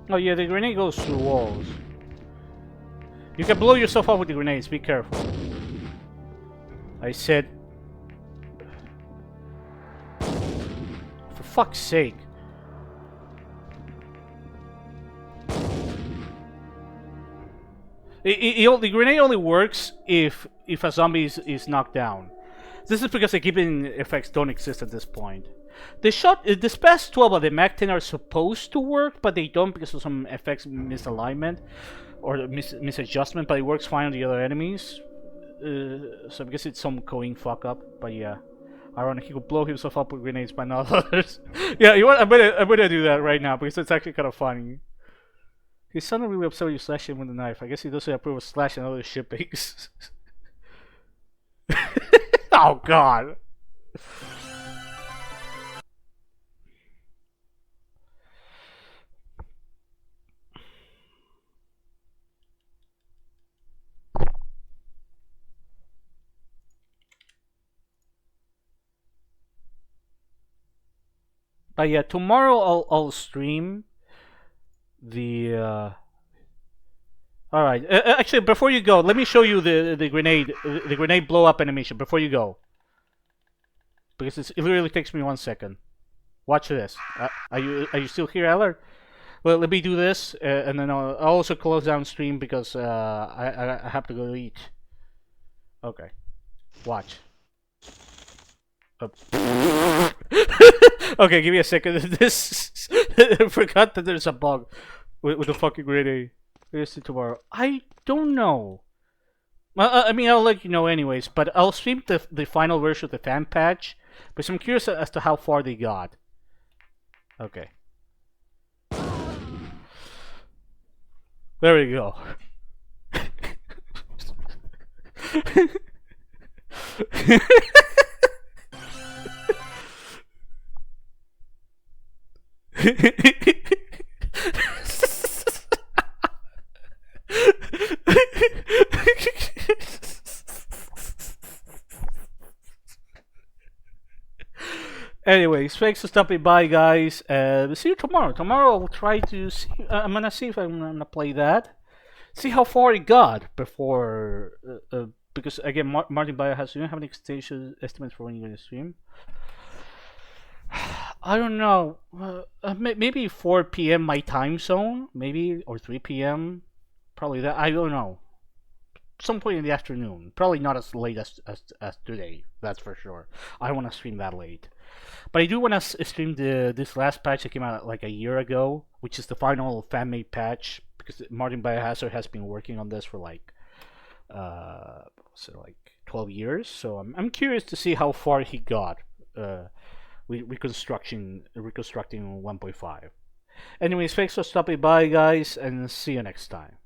Oh yeah, the grenade goes through walls. You can blow yourself up with the grenades, be careful. I said... For fuck's sake. The grenade only works if a zombie is knocked down. This is because the keeping effects don't exist at this point. The Spaz 12 of the Mac 10 are supposed to work, but they don't because of some effects misalignment or misadjustment, but it works fine on the other enemies. So I guess it's some coding fuck up, but yeah. Ironic, he could blow himself up with grenades, but not others. Yeah, you know what? I'm gonna do that right now because it's actually kind of funny. His son really upset when you slash him with a knife. I guess he doesn't approve of slashing other shippings. Oh God. But yeah, tomorrow I'll stream the. All right. Actually, before you go, let me show you the grenade blow up animation before you go, because it literally takes me 1 second. Watch this. Are you still here, Eller? Well, let me do this, and then I'll also close down stream because I have to go eat. Okay. Watch. Okay, give me a second. This I forgot that there's a bug with the fucking grenade. Here's to tomorrow. I don't know. I mean, I'll let you know anyways. But I'll stream the final version of the fan patch. But I'm curious as to how far they got. Okay. There we go. Anyways, thanks for stopping by, guys. See you tomorrow. Tomorrow I'll try to see. I'm gonna see if I'm gonna play that. See how far it got before. Because again, Martin Bayo has. You don't have any estimates for when you're gonna stream? I don't know. Maybe 4 p.m. my time zone, maybe, or 3 p.m. Probably that. I don't know. Some point in the afternoon. Probably not as late as today. That's for sure. I don't want to stream that late. But I do want to stream this last patch that came out like a year ago, which is the final fan-made patch, because Martin Biohazard has been working on this for like 12 years. So I'm curious to see how far he got reconstructing 1.5. Anyways, thanks for stopping by, guys, and see you next time.